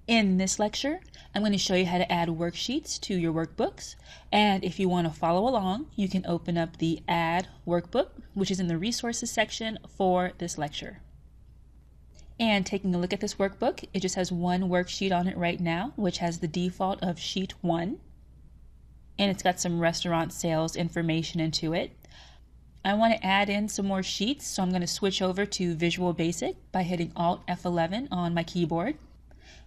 In this lecture, I'm going to show you how to add worksheets to your workbooks. And if you want to follow along, you can open up the Add Workbook, which is in the Resources section for this lecture. And taking a look at this workbook, it just has one worksheet on it right now, which has the default of Sheet 1. And it's got some restaurant sales information into it. I want to add in some more sheets, so I'm going to switch over to Visual Basic by hitting Alt F11 on my keyboard.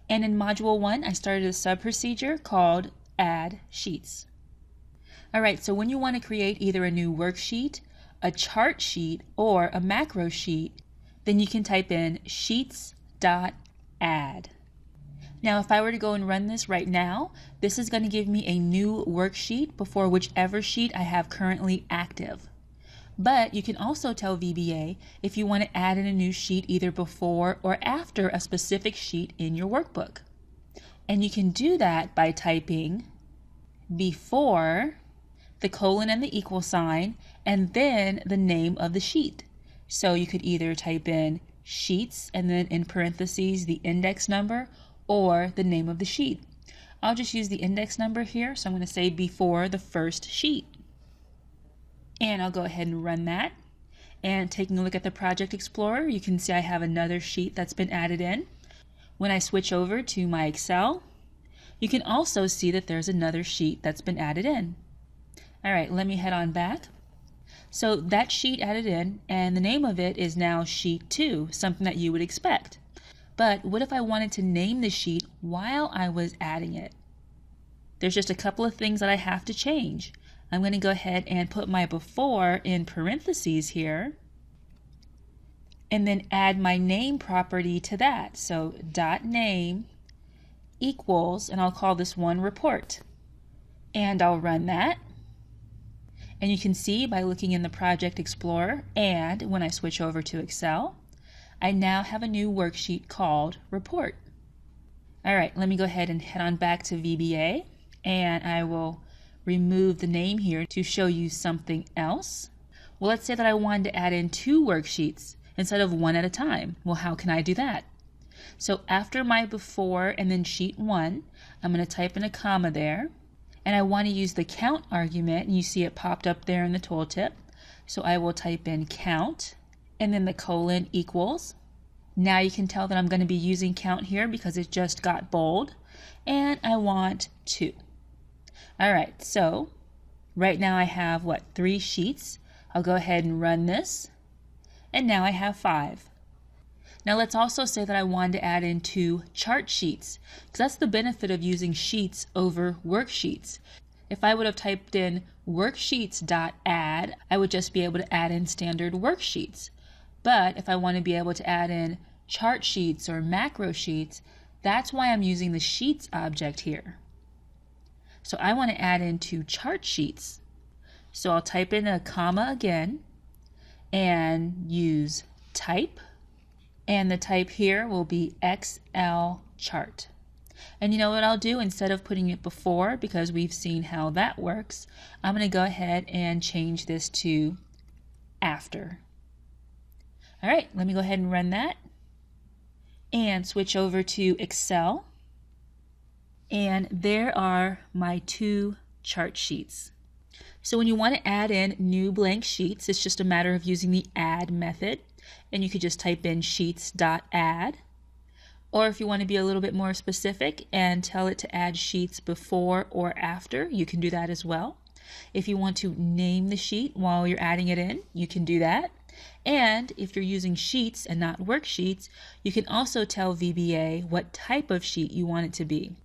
And in Module 1, I started a sub-procedure called Add Sheets. Alright, so when you want to create either a new worksheet, a chart sheet, or a macro sheet, then you can type in sheets.add. Now, if I were to go and run this right now, this is going to give me a new worksheet before whichever sheet I have currently active. But you can also tell VBA if you want to add in a new sheet either before or after a specific sheet in your workbook. And you can do that by typing before the colon and the equal sign and then the name of the sheet. So you could either type in sheets and then in parentheses the index number or the name of the sheet. I'll just use the index number here, so I'm going to say before the first sheet. And I'll go ahead and run that. And taking a look at the Project Explorer, you can see I have another sheet that's been added in. When I switch over to my Excel, you can also see that there's another sheet that's been added in. All right, let me head on back. So that sheet added in, and the name of it is now Sheet 2, something that you would expect. But what if I wanted to name the sheet while I was adding it? There's just a couple of things that I have to change. I'm going to go ahead and put my before in parentheses here and then add my name property to that. So .name equals, and I'll call this one report. And I'll run that. And you can see by looking in the Project Explorer and when I switch over to Excel, I now have a new worksheet called Report. All right, let me go ahead and head on back to VBA and I will remove the name here to show you something else. Well, let's say that I wanted to add in 2 worksheets instead of one at a time. Well, how can I do that? So after my before and then sheet 1, I'm going to type in a comma there, and I want to use the count argument, and you see it popped up there in the tooltip. So I will type in count and then the colon equals. Now you can tell that I'm going to be using count here because it just got bold, and I want 2. All right, so right now I have, 3 sheets. I'll go ahead and run this, and now I have 5. Now let's also say that I wanted to add in 2 chart sheets, because that's the benefit of using sheets over worksheets. If I would have typed in worksheets.add, I would just be able to add in standard worksheets. But if I want to be able to add in chart sheets or macro sheets, that's why I'm using the sheets object here. So I want to add in 2 chart sheets. So I'll type in a comma again and use type. And the type here will be XL chart. And you know what I'll do? Instead of putting it before, because we've seen how that works, I'm going to go ahead and change this to after. All right, let me go ahead and run that and switch over to Excel. And there are my 2 chart sheets. So when you want to add in new blank sheets, it's just a matter of using the add method. And you could just type in sheets.add. Or if you want to be a little bit more specific and tell it to add sheets before or after, you can do that as well. If you want to name the sheet while you're adding it in, you can do that. And if you're using sheets and not worksheets, you can also tell VBA what type of sheet you want it to be.